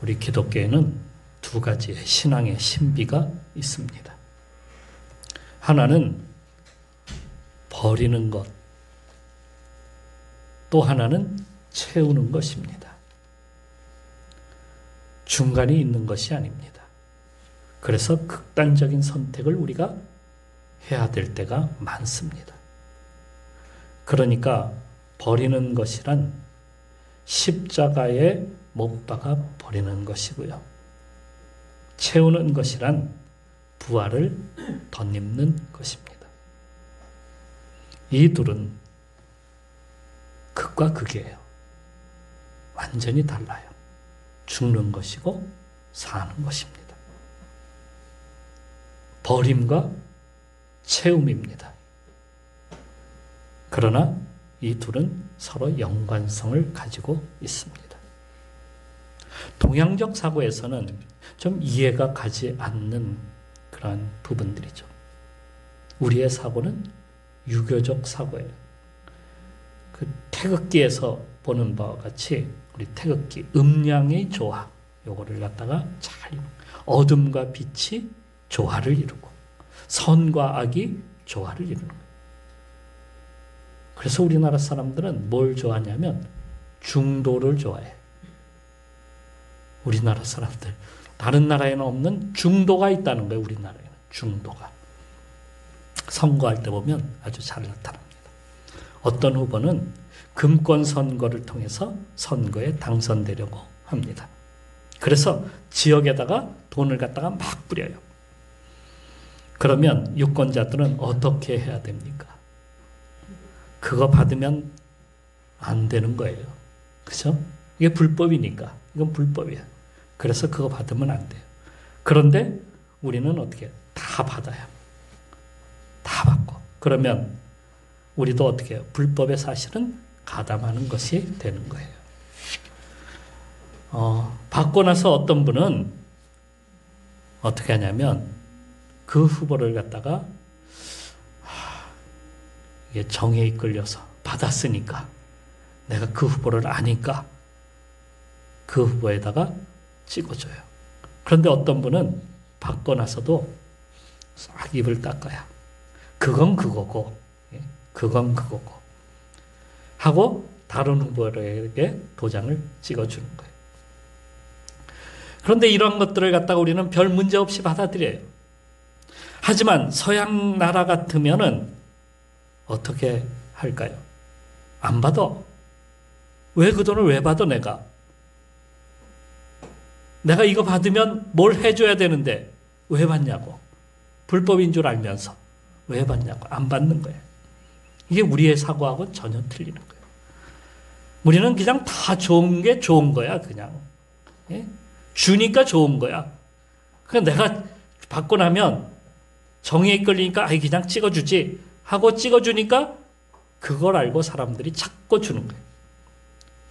우리 기독교에는 두 가지의 신앙의 신비가 있습니다. 하나는 버리는 것, 또 하나는 채우는 것입니다. 중간이 있는 것이 아닙니다. 그래서 극단적인 선택을 우리가 해야 될 때가 많습니다. 그러니까 버리는 것이란 십자가에 못 박아 버리는 것이고요. 채우는 것이란 부활을 덧입는 것입니다. 이 둘은 극과 극이에요. 완전히 달라요. 죽는 것이고 사는 것입니다. 버림과 채움입니다. 그러나 이 둘은 서로 연관성을 가지고 있습니다. 동양적 사고에서는 좀 이해가 가지 않는 그러한 부분들이죠. 우리의 사고는 유교적 사고예요. 그 태극기에서 보는 바와 같이 우리 태극기, 음양의 조화, 요거를 갖다가 잘 어둠과 빛이 조화를 이루고 선과 악이 조화를 이루는 거예요. 그래서 우리나라 사람들은 뭘 좋아하냐면 중도를 좋아해. 우리나라 사람들. 다른 나라에는 없는 중도가 있다는 거예요. 우리나라에는 중도가. 선거할 때 보면 아주 잘 나타납니다. 어떤 후보는 금권 선거를 통해서 선거에 당선되려고 합니다. 그래서 지역에다가 돈을 갖다가 막 뿌려요. 그러면 유권자들은 어떻게 해야 됩니까? 그거 받으면 안 되는 거예요. 그죠? 이게 불법이니까. 이건 불법이야. 그래서 그거 받으면 안 돼요. 그런데 우리는 어떻게 해요? 다 받아요. 다 받고. 그러면 우리도 어떻게 해요? 불법의 사실은 가담하는 것이 되는 거예요. 받고 나서 어떤 분은 어떻게 하냐면 그 후보를 갖다가 이게 정에 이끌려서 받았으니까 내가 그 후보를 아니까 그 후보에다가 찍어줘요. 그런데 어떤 분은 받고 나서도 싹 입을 닦아요. 그건 그거고 그건 그거고 하고 다른 후보에게 도장을 찍어주는 거예요. 그런데 이런 것들을 갖다가 우리는 별 문제 없이 받아들여요. 하지만 서양 나라 같으면은 어떻게 할까요? 안 받아. 왜 그 돈을 왜 받아 내가? 내가 이거 받으면 뭘 해줘야 되는데 왜 받냐고. 불법인 줄 알면서 왜 받냐고. 안 받는 거예요. 이게 우리의 사고하고 전혀 틀리는 거예요. 우리는 그냥 다 좋은 게 좋은 거야. 그냥. 예? 주니까 좋은 거야. 그냥 내가 받고 나면 정에 이끌리니까 아이 그냥 찍어주지 하고 찍어주니까 그걸 알고 사람들이 찾고 주는 거예요.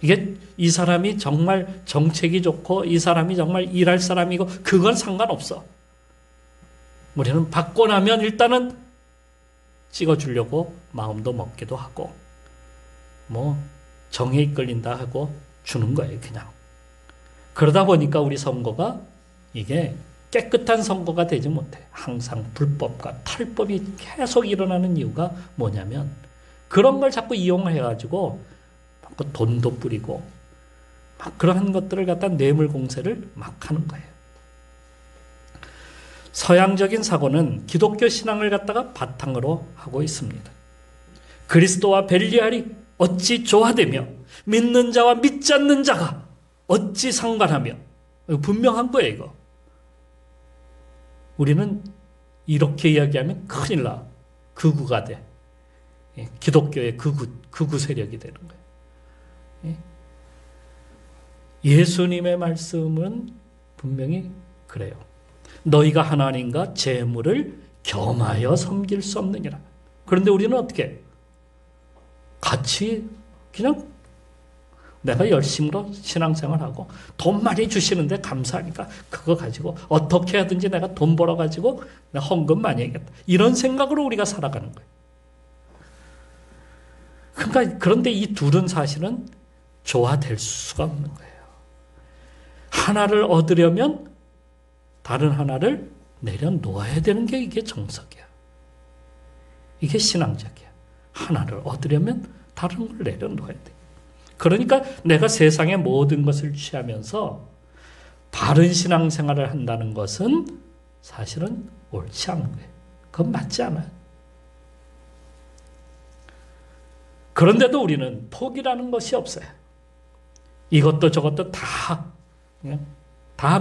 이게 이 사람이 정말 정책이 좋고 이 사람이 정말 일할 사람이고 그건 상관없어. 우리는 받고 나면 일단은 찍어주려고 마음도 먹기도 하고 뭐 정에 이끌린다 하고 주는 거예요. 그냥. 그러다 보니까 우리 선거가 이게 깨끗한 선거가 되지 못해. 항상 불법과 탈법이 계속 일어나는 이유가 뭐냐면 그런 걸 자꾸 이용해가지고 돈도 뿌리고 막 그러한 것들을 갖다 뇌물 공세를 막 하는 거예요. 서양적인 사고는 기독교 신앙을 갖다가 바탕으로 하고 있습니다. 그리스도와 벨리알이 어찌 조화되며 믿는 자와 믿지 않는 자가 어찌 상관하며 분명한 거예요. 이거. 우리는 이렇게 이야기하면 큰일 나. 극우가 돼. 기독교의 극우 세력이 되는 거예요. 예수님의 말씀은 분명히 그래요. 너희가 하나님과 재물을 겸하여 섬길 수 없느니라. 그런데 우리는 어떻게? 같이 그냥 내가 열심으로 신앙생활하고 돈 많이 주시는데 감사하니까 그거 가지고 어떻게 하든지 내가 돈 벌어가지고 내가 헌금 많이 해야겠다. 이런 생각으로 우리가 살아가는 거예요. 그러니까 그런데 이 둘은 사실은 조화될 수가 없는 거예요. 하나를 얻으려면 다른 하나를 내려놓아야 되는 게 이게 정석이야. 이게 신앙적이야. 하나를 얻으려면 다른 걸 내려놓아야 돼. 그러니까 내가 세상의 모든 것을 취하면서 바른 신앙생활을 한다는 것은 사실은 옳지 않은 거예요. 그건 맞지 않아요. 그런데도 우리는 포기라는 것이 없어요. 이것도 저것도 다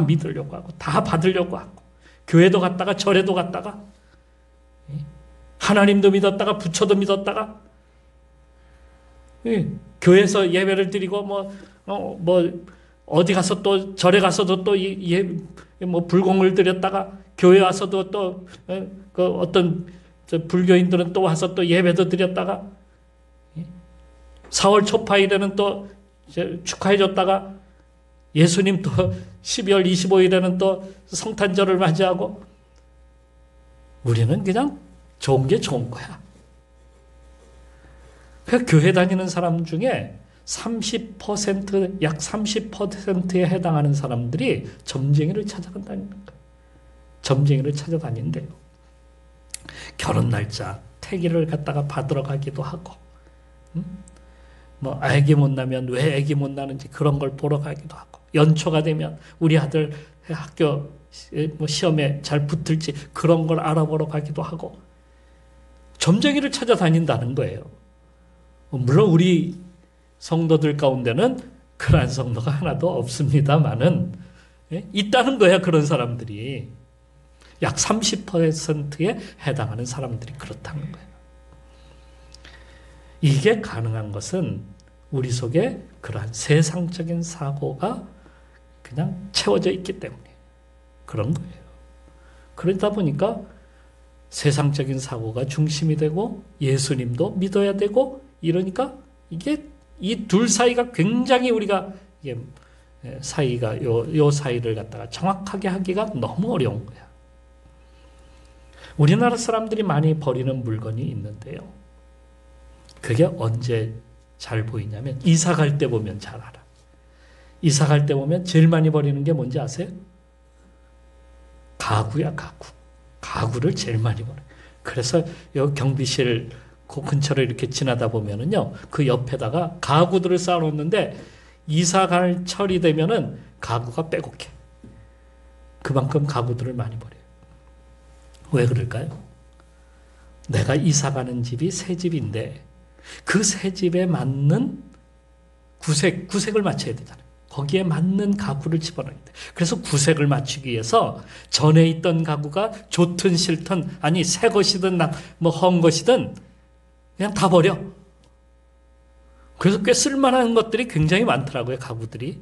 믿으려고 하고 다 받으려고 하고 교회도 갔다가 절에도 갔다가 하나님도 믿었다가 부처도 믿었다가 교회에서 예배를 드리고 어디 가서 또 절에 가서도 또 불공을 드렸다가 교회 와서도 또 그 어떤 불교인들은 또 와서 또 예배도 드렸다가 4월 초파일에는 또 축하해 줬다가 예수님 또 12월 25일에는 또 성탄절을 맞이하고 우리는 그냥 좋은 게 좋은 거야. 그 교회 다니는 사람 중에 30%, 약 30%에 해당하는 사람들이 점쟁이를 찾아다니는 거예요. 점쟁이를 찾아다닌대요. 결혼 날짜, 태기를 갖다가 받으러 가기도 하고, 아기 못 나면 왜 아기 못 나는지 그런 걸 보러 가기도 하고, 연초가 되면 우리 아들 학교 시험에 잘 붙을지 그런 걸 알아보러 가기도 하고, 점쟁이를 찾아다닌다는 거예요. 물론 우리 성도들 가운데는 그러한 성도가 하나도 없습니다만은 있다는 거야. 그런 사람들이 약 30%에 해당하는 사람들이 그렇다는 거예요. 이게 가능한 것은 우리 속에 그러한 세상적인 사고가 그냥 채워져 있기 때문에 그런 거예요. 그러다 보니까 세상적인 사고가 중심이 되고 예수님도 믿어야 되고 이러니까 이게 이 둘 사이가 굉장히 우리가 이게 사이가 요 사이를 갖다가 정확하게 하기가 너무 어려운 거야. 우리나라 사람들이 많이 버리는 물건이 있는데요. 그게 언제 잘 보이냐면 이사 갈 때 보면 잘 알아. 이사 갈 때 보면 제일 많이 버리는 게 뭔지 아세요? 가구야, 가구. 가구를 제일 많이 버려. 그래서 여기 경비실 그 근처를 이렇게 지나다 보면은요, 그 옆에다가 가구들을 쌓아놓는데 이사 갈 철이 되면은 가구가 빼곡해. 그만큼 가구들을 많이 버려요. 왜 그럴까요? 내가 이사 가는 집이 새 집인데 그 새 집에 맞는 구색을 맞춰야 되잖아요. 거기에 맞는 가구를 집어넣어야 돼. 그래서 구색을 맞추기 위해서 전에 있던 가구가 좋든 싫든 아니 새 것이든 헛 것이든 그냥 다 버려. 그래서 꽤 쓸만한 것들이 굉장히 많더라고요. 가구들이.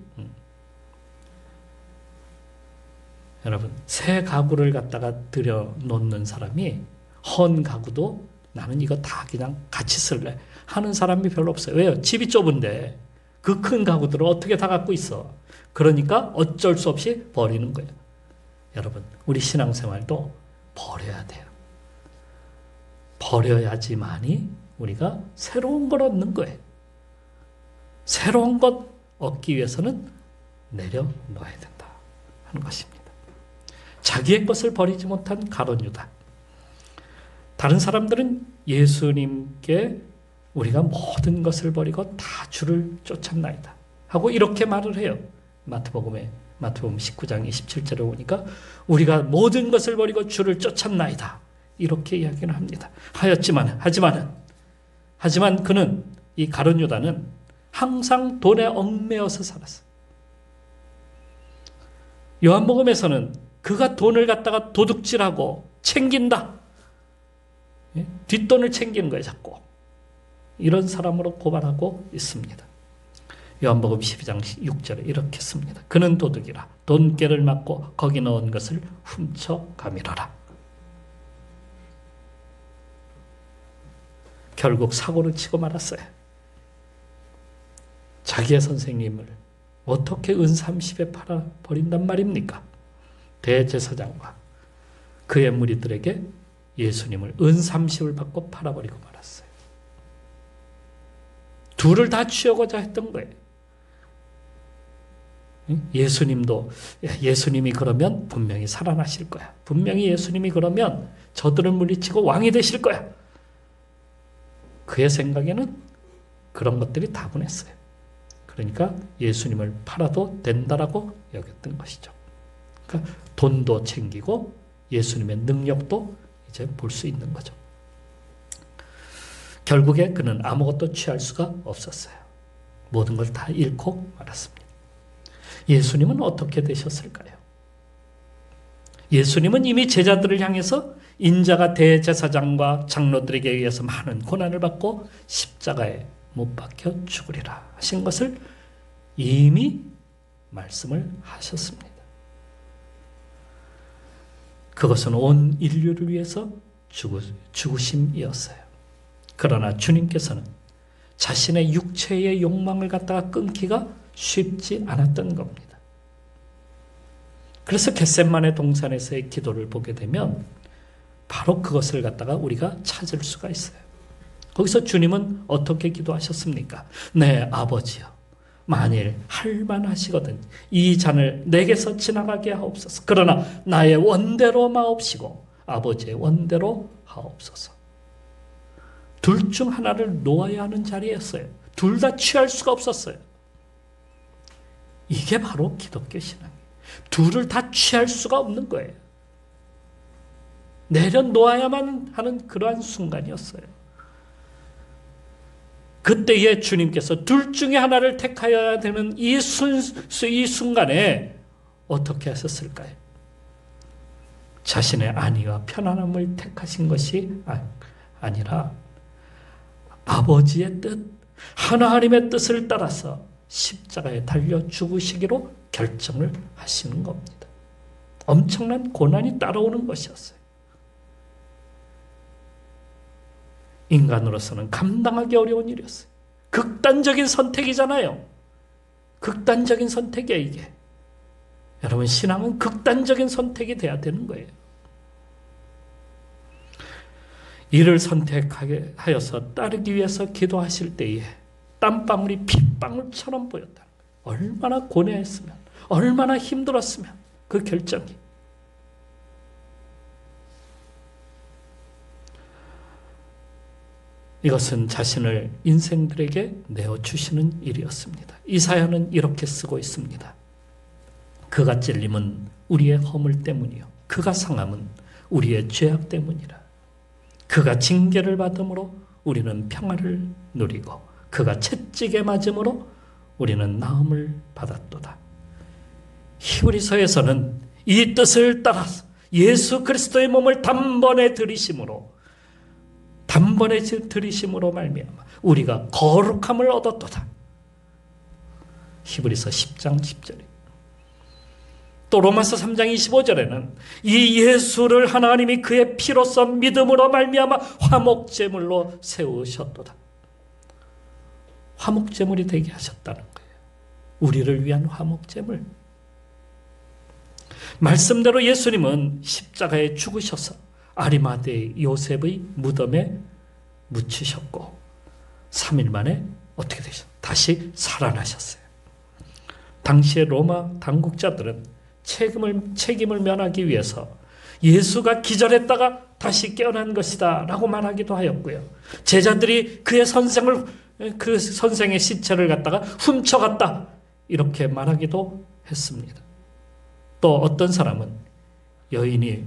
여러분 새 가구를 갖다가 들여놓는 사람이 헌 가구도 나는 이거 다 그냥 같이 쓸래 하는 사람이 별로 없어요. 왜요? 집이 좁은데 그 큰 가구들을 어떻게 다 갖고 있어. 그러니까 어쩔 수 없이 버리는 거예요. 여러분 우리 신앙생활도 버려야 돼요. 버려야지만이 우리가 새로운 걸 얻는 거예요. 새로운 것 얻기 위해서는 내려놓아야 된다 하는 것입니다. 자기의 것을 버리지 못한 가룟 유다. 다른 사람들은 예수님께 우리가 모든 것을 버리고 다 주를 쫓았나이다 하고 이렇게 말을 해요. 마태복음 19장 27절에 보니까 우리가 모든 것을 버리고 주를 쫓았나이다 이렇게 이야기를 합니다. 하지만 그는 이 가룟 유다는 항상 돈에 얽매여서 살았어요. 요한복음에서는 그가 돈을 갖다가 도둑질하고 챙긴다. 뒷돈을 챙기는 거예요, 자꾸. 이런 사람으로 고발하고 있습니다. 요한복음 12장 6절에 이렇게 씁니다. 그는 도둑이라 돈깨를 맞고 거기 넣은 것을 훔쳐가미러라. 결국 사고를 치고 말았어요. 자기의 선생님을 어떻게 은 30에 팔아버린단 말입니까? 대제사장과 그의 무리들에게 예수님을 은 30을 받고 팔아버리고 말았어요. 둘을 다 취하고자 했던 거예요. 예수님도 예수님이 그러면 분명히 살아나실 거야. 분명히 예수님이 그러면 저들을 물리치고 왕이 되실 거야. 그의 생각에는 그런 것들이 다분했어요. 그러니까 예수님을 팔아도 된다라고 여겼던 것이죠. 그러니까 돈도 챙기고 예수님의 능력도 이제 볼 수 있는 거죠. 결국에 그는 아무것도 취할 수가 없었어요. 모든 걸 다 잃고 말았습니다. 예수님은 어떻게 되셨을까요? 예수님은 이미 제자들을 향해서 인자가 대제사장과 장로들에게 의해서 많은 고난을 받고 십자가에 못 박혀 죽으리라 하신 것을 이미 말씀을 하셨습니다. 그것은 온 인류를 위해서 죽으심이었어요. 그러나 주님께서는 자신의 육체의 욕망을 갖다가 끊기가 쉽지 않았던 겁니다. 그래서 겟세마네 동산에서의 기도를 보게 되면 바로 그것을 갖다가 우리가 찾을 수가 있어요. 거기서 주님은 어떻게 기도하셨습니까? 네, 아버지여, 만일 할만하시거든 이 잔을 내게서 지나가게 하옵소서. 그러나 나의 원대로 마옵시고 아버지의 원대로 하옵소서. 둘 중 하나를 놓아야 하는 자리였어요. 둘 다 취할 수가 없었어요. 이게 바로 기독교 신앙이에요. 둘을 다 취할 수가 없는 거예요. 내려놓아야만 하는 그러한 순간이었어요. 그때에 주님께서 둘 중에 하나를 택하여야 되는 이 순간에 어떻게 하셨을까요? 자신의 안위와 편안함을 택하신 것이 아니라 아버지의 뜻, 하나님의 뜻을 따라서 십자가에 달려 죽으시기로 결정을 하시는 겁니다. 엄청난 고난이 따라오는 것이었어요. 인간으로서는 감당하기 어려운 일이었어요. 극단적인 선택이잖아요. 극단적인 선택이에요, 이게. 여러분, 신앙은 극단적인 선택이 돼야 되는 거예요. 이를 선택하게 하여서 따르기 위해서 기도하실 때에 땀방울이 핏방울처럼 보였다. 얼마나 고뇌했으면, 얼마나 힘들었으면 그 결정이. 이것은 자신을 인생들에게 내어주시는 일이었습니다. 이사야는 이렇게 쓰고 있습니다. 그가 찔림은 우리의 허물 때문이요 그가 상함은 우리의 죄악 때문이라. 그가 징계를 받음으로 우리는 평화를 누리고 그가 채찍에 맞음으로 우리는 나음을 받았도다. 히브리서에서는 이 뜻을 따라서 예수 그리스도의 몸을 단번에 들이심으로 말미암아 우리가 거룩함을 얻었도다. 히브리서 10장 10절에 또 로마서 3장 25절에는 이 예수를 하나님이 그의 피로써 믿음으로 말미암아 화목제물로 세우셨도다. 화목제물이 되게 하셨다는 거예요. 우리를 위한 화목제물. 말씀대로 예수님은 십자가에 죽으셔서 아리마대 요셉의 무덤에 묻히셨고 3일 만에 어떻게 되셨어요? 다시 살아나셨어요. 당시의 로마 당국자들은 책임을 면하기 위해서 예수가 기절했다가 다시 깨어난 것이다 라고 말하기도 하였고요. 제자들이 그 선생의 시체를 갖다가 훔쳐갔다 이렇게 말하기도 했습니다. 또 어떤 사람은 여인이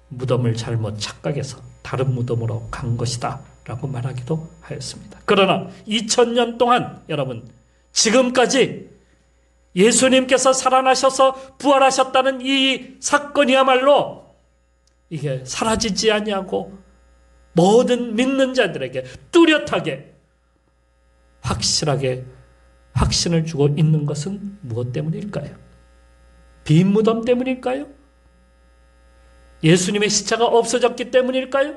무덤을 잘못 착각해서 다른 무덤으로 간 것이다 라고 말하기도 하였습니다. 그러나 2000년 동안 여러분 지금까지 예수님께서 살아나셔서 부활하셨다는 이 사건이야말로 이게 사라지지 아니하고 모든 믿는 자들에게 뚜렷하게 확실하게 확신을 주고 있는 것은 무엇 때문일까요? 빈 무덤 때문일까요? 예수님의 시체가 없어졌기 때문일까요?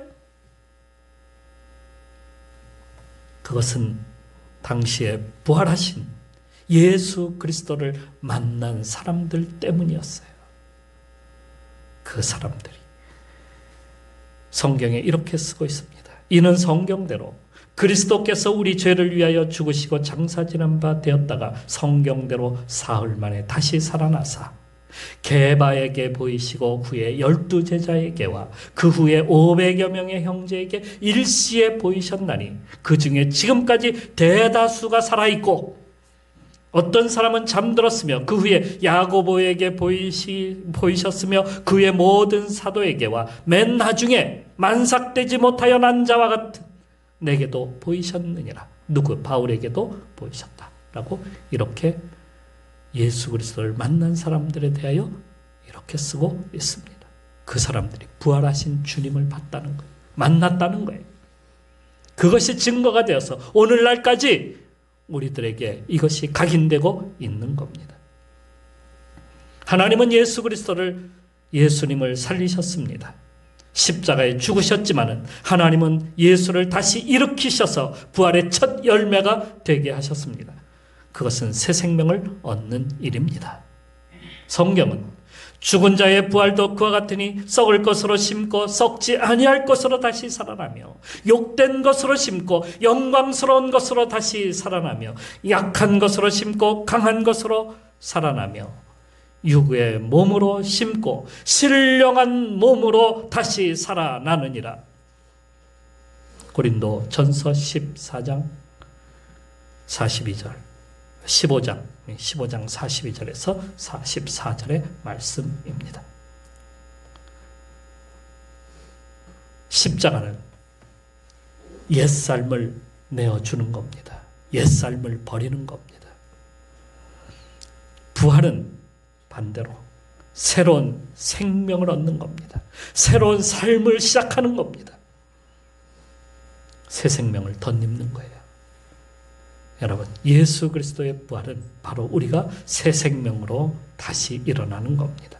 그것은 당시에 부활하신 예수 그리스도를 만난 사람들 때문이었어요. 그 사람들이 성경에 이렇게 쓰고 있습니다. 이는 성경대로 그리스도께서 우리 죄를 위하여 죽으시고 장사 지난 바 되었다가 성경대로 사흘 만에 다시 살아나사 게바에게 보이시고 후에 12제자에게와 그 후에 500여 명의 형제에게 일시에 보이셨나니 그 중에 지금까지 대다수가 살아있고 어떤 사람은 잠들었으며 그 후에 야고보에게 보이셨으며 그 후에 모든 사도에게와 맨 나중에 만삭되지 못하여 난 자와 같은 내게도 보이셨느니라. 누구? 바울에게도 보이셨다라고 이렇게 예수 그리스도를 만난 사람들에 대하여 이렇게 쓰고 있습니다. 그 사람들이 부활하신 주님을 봤다는 거예요. 만났다는 거예요. 그것이 증거가 되어서 오늘날까지 우리들에게 이것이 각인되고 있는 겁니다. 하나님은 예수 그리스도를, 예수님을 살리셨습니다. 십자가에 죽으셨지만은 하나님은 예수를 다시 일으키셔서 부활의 첫 열매가 되게 하셨습니다. 그것은 새 생명을 얻는 일입니다. 성경은 죽은 자의 부활도 그와 같으니 썩을 것으로 심고 썩지 아니할 것으로 다시 살아나며 욕된 것으로 심고 영광스러운 것으로 다시 살아나며 약한 것으로 심고 강한 것으로 살아나며 육의 몸으로 심고 신령한 몸으로 다시 살아나느니라. 고린도 전서 14장 42절 15장 42절에서 44절의 말씀입니다. 십자가는 옛삶을 내어주는 겁니다. 옛삶을 버리는 겁니다. 부활은 반대로 새로운 생명을 얻는 겁니다. 새로운 삶을 시작하는 겁니다. 새 생명을 덧입는 거예요. 여러분, 예수 그리스도의 부활은 바로 우리가 새 생명으로 다시 일어나는 겁니다.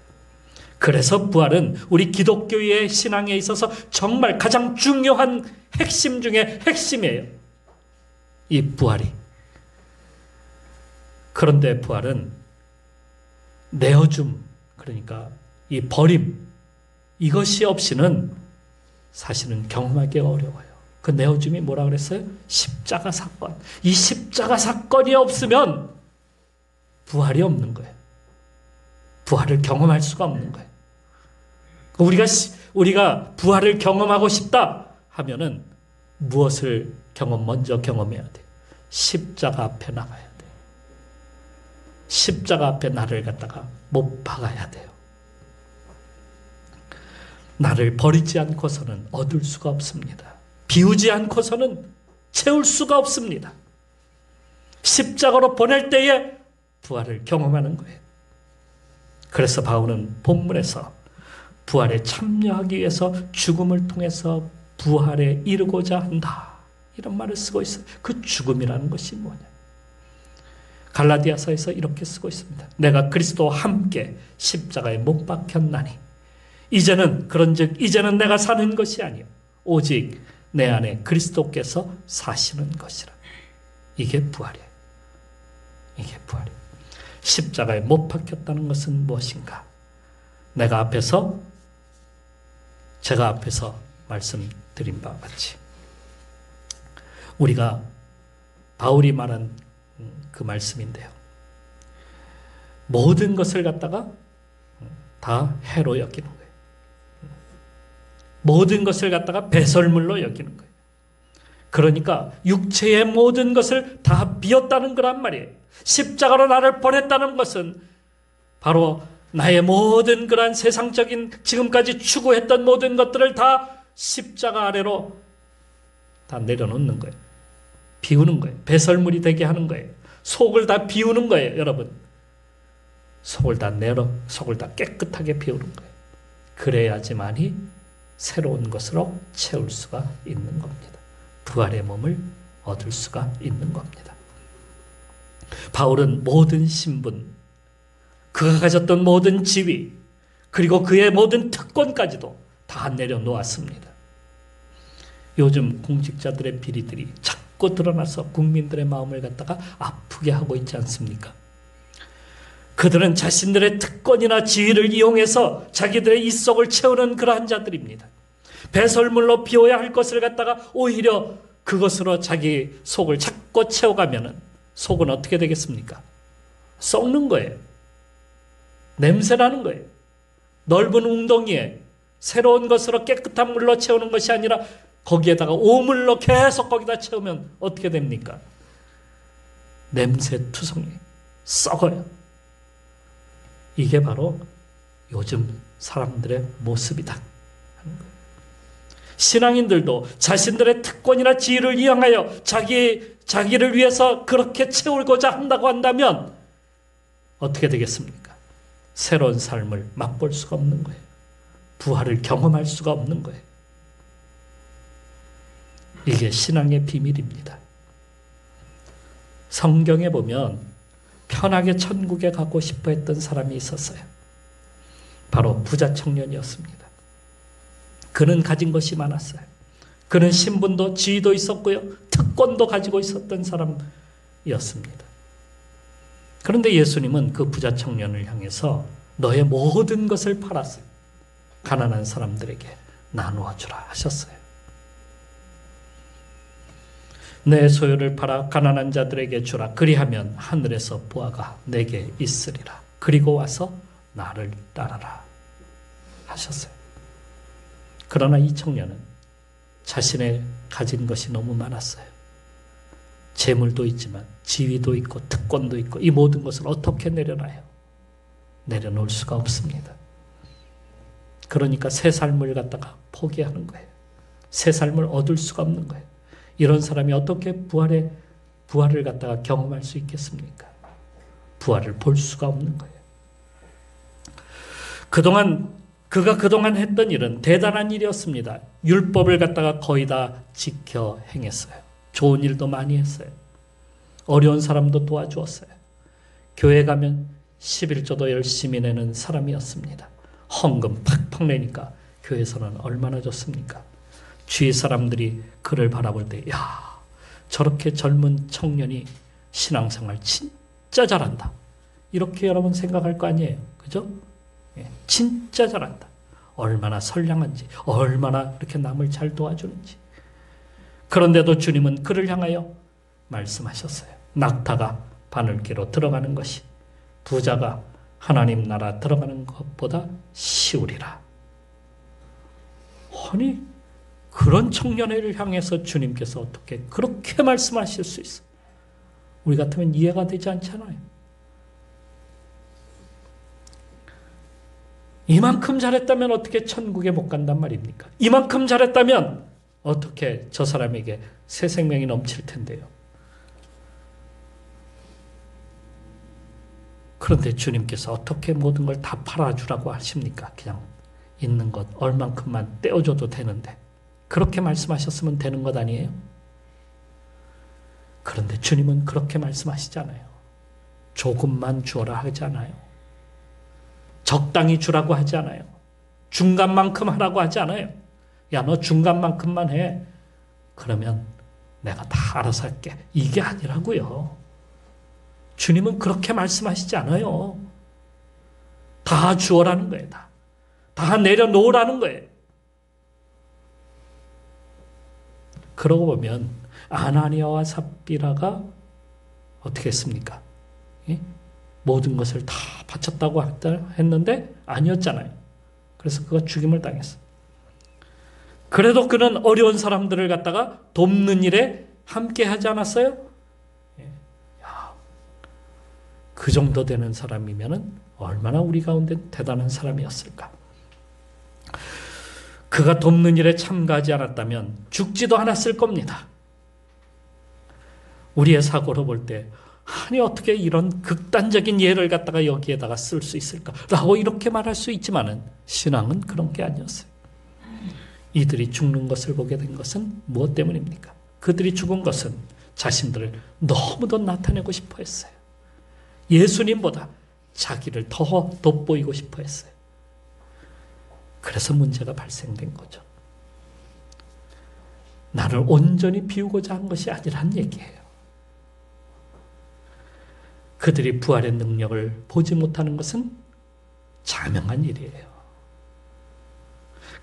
그래서 부활은 우리 기독교의 신앙에 있어서 정말 가장 중요한 핵심 중에 핵심이에요. 이 부활이. 그런데 부활은 내어줌, 그러니까 이 버림, 이것이 없이는 사실은 경험하기 어려워요. 그 내어줌이 뭐라 그랬어요? 십자가 사건. 이 십자가 사건이 없으면 부활이 없는 거예요. 부활을 경험할 수가 없는 거예요. 우리가 부활을 경험하고 싶다 하면은 무엇을 먼저 경험해야 돼요? 십자가 앞에 나가야 돼요. 십자가 앞에 나를 갖다가 못 박아야 돼요. 나를 버리지 않고서는 얻을 수가 없습니다. 비우지 않고서는 채울 수가 없습니다. 십자가로 보낼 때에 부활을 경험하는 거예요. 그래서 바울은 본문에서 부활에 참여하기 위해서 죽음을 통해서 부활에 이르고자 한다, 이런 말을 쓰고 있어요. 그 죽음이라는 것이 뭐냐? 갈라디아서에서 이렇게 쓰고 있습니다. 내가 그리스도와 함께 십자가에 못 박혔나니 이제는 그런즉 이제는 내가 사는 것이 아니요 오직 내 안에 그리스도께서 사시는 것이라. 이게 부활이에요. 이게 부활이에요. 십자가에 못 박혔다는 것은 무엇인가? 제가 앞에서 말씀드린 바와 같이 우리가 바울이 말한 그 말씀인데요. 모든 것을 갖다가 다 해로 여기는 거예요. 모든 것을 갖다가 배설물로 여기는 거예요. 그러니까 육체의 모든 것을 다 비웠다는 거란 말이에요. 십자가로 나를 보냈다는 것은 바로 나의 모든 그러한 세상적인 지금까지 추구했던 모든 것들을 다 십자가 아래로 다 내려놓는 거예요. 비우는 거예요. 배설물이 되게 하는 거예요. 속을 다 비우는 거예요, 여러분. 속을 다 깨끗하게 비우는 거예요. 그래야지만이 새로운 것으로 채울 수가 있는 겁니다. 부활의 몸을 얻을 수가 있는 겁니다. 바울은 모든 신분, 그가 가졌던 모든 지위, 그리고 그의 모든 특권까지도 다 내려놓았습니다. 요즘 공직자들의 비리들이 자꾸 드러나서 국민들의 마음을 갖다가 아프게 하고 있지 않습니까? 그들은 자신들의 특권이나 지위를 이용해서 자기들의 입속을 채우는 그러한 자들입니다. 배설물로 비워야 할 것을 갖다가 오히려 그것으로 자기 속을 자꾸 채워가면은 속은 어떻게 되겠습니까? 썩는 거예요. 냄새나는 거예요. 넓은 웅덩이에 새로운 것으로 깨끗한 물로 채우는 것이 아니라 거기에다가 오물로 계속 거기다 채우면 어떻게 됩니까? 냄새투성이 썩어요. 이게 바로 요즘 사람들의 모습이다. 신앙인들도 자신들의 특권이나 지위를 이용하여 자기를 위해서 그렇게 채우고자 한다고 한다면 어떻게 되겠습니까? 새로운 삶을 맛볼 수가 없는 거예요. 부활을 경험할 수가 없는 거예요. 이게 신앙의 비밀입니다. 성경에 보면 편하게 천국에 가고 싶어 했던 사람이 있었어요. 바로 부자 청년이었습니다. 그는 가진 것이 많았어요. 그는 신분도 지위도 있었고요. 특권도 가지고 있었던 사람이었습니다. 그런데 예수님은 그 부자 청년을 향해서 너의 모든 것을 팔았어요. 가난한 사람들에게 나누어 주라 하셨어요. 내 소유를 팔아 가난한 자들에게 주라. 그리하면 하늘에서 보화가 내게 있으리라. 그리고 와서 나를 따르라 하셨어요. 그러나 이 청년은 자신의 가진 것이 너무 많았어요. 재물도 있지만 지위도 있고 특권도 있고 이 모든 것을 어떻게 내려놔요? 내려놓을 수가 없습니다. 그러니까 새 삶을 갖다가 포기하는 거예요. 새 삶을 얻을 수가 없는 거예요. 이런 사람이 어떻게 부활을 갖다가 경험할 수 있겠습니까? 부활을 볼 수가 없는 거예요. 그가 그동안 했던 일은 대단한 일이었습니다. 율법을 갖다가 거의 다 지켜 행했어요. 좋은 일도 많이 했어요. 어려운 사람도 도와주었어요. 교회 가면 11조도 열심히 내는 사람이었습니다. 헌금 팍팍 내니까 교회에서는 얼마나 좋습니까? 주위 사람들이 그를 바라볼 때 야, 저렇게 젊은 청년이 신앙생활 진짜 잘한다. 이렇게 여러분 생각할 거 아니에요. 그죠? 진짜 잘한다. 얼마나 선량한지, 얼마나 이렇게 남을 잘 도와주는지. 그런데도 주님은 그를 향하여 말씀하셨어요. 낙타가 바늘기로 들어가는 것이 부자가 하나님 나라 들어가는 것보다 쉬우리라. 아니, 그런 청년을 향해서 주님께서 어떻게 그렇게 말씀하실 수 있어? 우리 같으면 이해가 되지 않잖아요. 이만큼 잘했다면 어떻게 천국에 못 간단 말입니까? 이만큼 잘했다면 어떻게 저 사람에게 새 생명이 넘칠 텐데요. 그런데 주님께서 어떻게 모든 걸 다 팔아주라고 하십니까? 그냥 있는 것 얼만큼만 떼어줘도 되는데 그렇게 말씀하셨으면 되는 것 아니에요? 그런데 주님은 그렇게 말씀하시잖아요. 조금만 주어라 하지 않아요. 적당히 주라고 하지 않아요. 중간만큼 하라고 하지 않아요. 야, 너 중간만큼만 해. 그러면 내가 다 알아서 할게. 이게 아니라고요. 주님은 그렇게 말씀하시지 않아요. 다 주어라는 거예요. 다 내려놓으라는 거예요. 그러고 보면 아나니아와 삽비라가 어떻게 했습니까? 예? 모든 것을 다 바쳤다고 했는데 아니었잖아요. 그래서 그가 죽임을 당했어요. 그래도 그는 어려운 사람들을 갖다가 돕는 일에 함께 하지 않았어요? 그 정도 되는 사람이면 얼마나 우리 가운데 대단한 사람이었을까? 그가 돕는 일에 참가하지 않았다면 죽지도 않았을 겁니다. 우리의 사고로 볼 때 아니 어떻게 이런 극단적인 예를 갖다가 여기에다가 쓸 수 있을까? 라고 이렇게 말할 수 있지만은 신앙은 그런 게 아니었어요. 이들이 죽는 것을 보게 된 것은 무엇 때문입니까? 그들이 죽은 것은 자신들을 너무도 나타내고 싶어 했어요. 예수님보다 자기를 더 돋보이고 싶어 했어요. 그래서 문제가 발생된 거죠. 나를 온전히 비우고자 한 것이 아니란 얘기예요. 그들이 부활의 능력을 보지 못하는 것은 자명한 일이에요.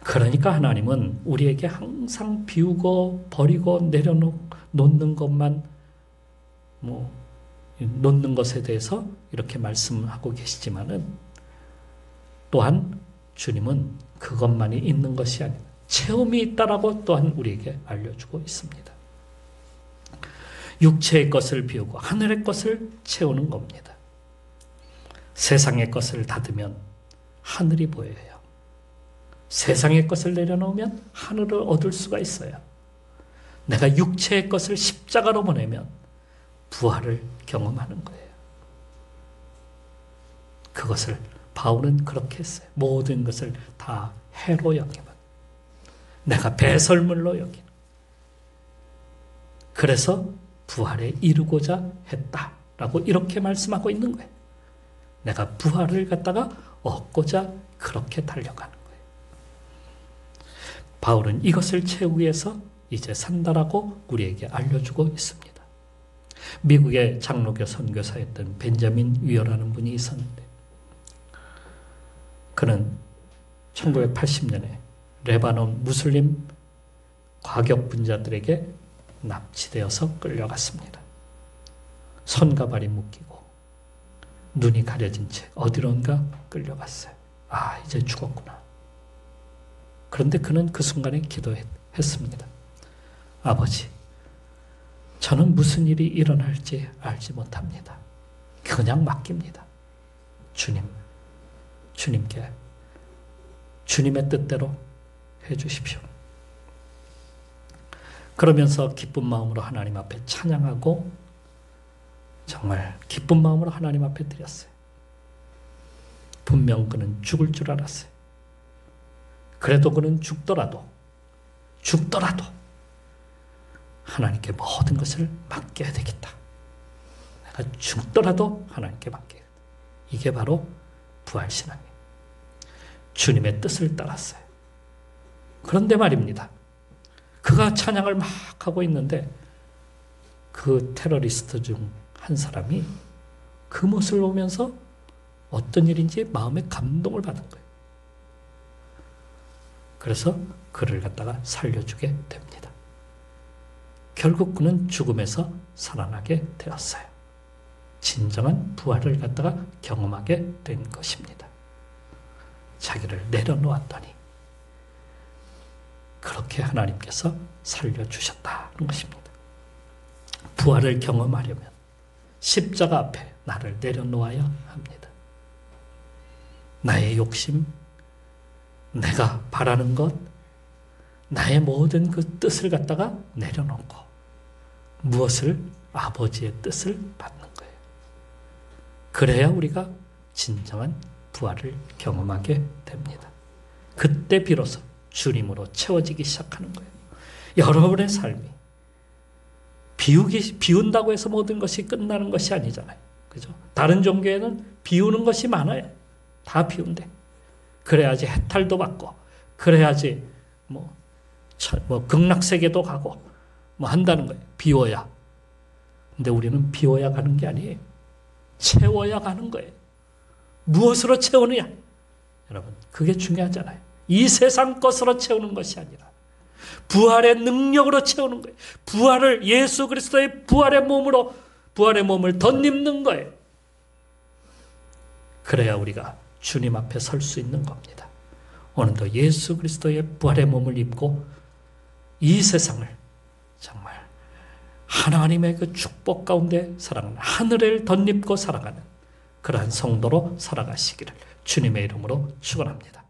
그러니까 하나님은 우리에게 항상 비우고 버리고 내려놓는 것만 놓는 것에 대해서 이렇게 말씀하고 계시지만은 또한 주님은 그것만이 있는 것이 아니라 체험이 있다라고 또한 우리에게 알려주고 있습니다. 육체의 것을 비우고 하늘의 것을 채우는 겁니다. 세상의 것을 닫으면 하늘이 보여요. 세상의 것을 내려놓으면 하늘을 얻을 수가 있어요. 내가 육체의 것을 십자가로 보내면 부활을 경험하는 거예요. 그것을 바울은 그렇게 했어요. 모든 것을 다 해로 여기면 내가 배설물로 여기는. 그래서 부활에 이르고자 했다라고 이렇게 말씀하고 있는 거예요. 내가 부활을 갖다가 얻고자 그렇게 달려가는 거예요. 바울은 이것을 채우기 위해서 이제 산다라고 우리에게 알려주고 있습니다. 미국의 장로교 선교사였던 벤자민 위어라는 분이 있었는데 그는 1980년에 레바논 무슬림 과격분자들에게 납치되어서 끌려갔습니다. 손과 발이 묶이고 눈이 가려진 채 어디론가 끌려갔어요. 아, 이제 죽었구나. 그런데 그는 그 순간에 기도했습니다. 아버지, 저는 무슨 일이 일어날지 알지 못합니다. 그냥 맡깁니다. 주님께 주님의 뜻대로 해주십시오. 그러면서 기쁜 마음으로 하나님 앞에 찬양하고 정말 기쁜 마음으로 하나님 앞에 드렸어요. 분명 그는 죽을 줄 알았어요. 그래도 그는 죽더라도 하나님께 모든 것을 맡겨야 되겠다. 내가 죽더라도 하나님께 맡겨야 되겠다. 이게 바로 부활신앙이에요. 주님의 뜻을 따랐어요. 그런데 말입니다. 그가 찬양을 막 하고 있는데 그 테러리스트 중 한 사람이 그 모습을 보면서 어떤 일인지 마음에 감동을 받은 거예요. 그래서 그를 갖다가 살려주게 됩니다. 결국 그는 죽음에서 살아나게 되었어요. 진정한 부활을 갖다가 경험하게 된 것입니다. 자기를 내려놓았더니 그렇게 하나님께서 살려주셨다는 것입니다. 부활을 경험하려면 십자가 앞에 나를 내려놓아야 합니다. 나의 욕심, 내가 바라는 것, 나의 모든 그 뜻을 갖다가 내려놓고 무엇을? 아버지의 뜻을 받는 거예요. 그래야 우리가 진정한 부활을 경험하게 됩니다. 그때 비로소 주님으로 채워지기 시작하는 거예요. 여러분의 삶이 비운다고 해서 모든 것이 끝나는 것이 아니잖아요. 그죠? 다른 종교에는 비우는 것이 많아요. 다 비운대. 그래야지 해탈도 받고, 그래야지 극락세계도 가고, 한다는 거예요. 비워야. 근데 우리는 비워야 가는 게 아니에요. 채워야 가는 거예요. 무엇으로 채우느냐? 여러분, 그게 중요하잖아요. 이 세상 것으로 채우는 것이 아니라 부활의 능력으로 채우는 거예요. 부활을 예수 그리스도의 부활의 몸을 덧입는 거예요. 그래야 우리가 주님 앞에 설 수 있는 겁니다. 오늘도 예수 그리스도의 부활의 몸을 입고 이 세상을 정말 하나님의 그 축복 가운데 살아가는, 하늘을 덧입고 살아가는 그러한 성도로 살아가시기를 주님의 이름으로 축원합니다.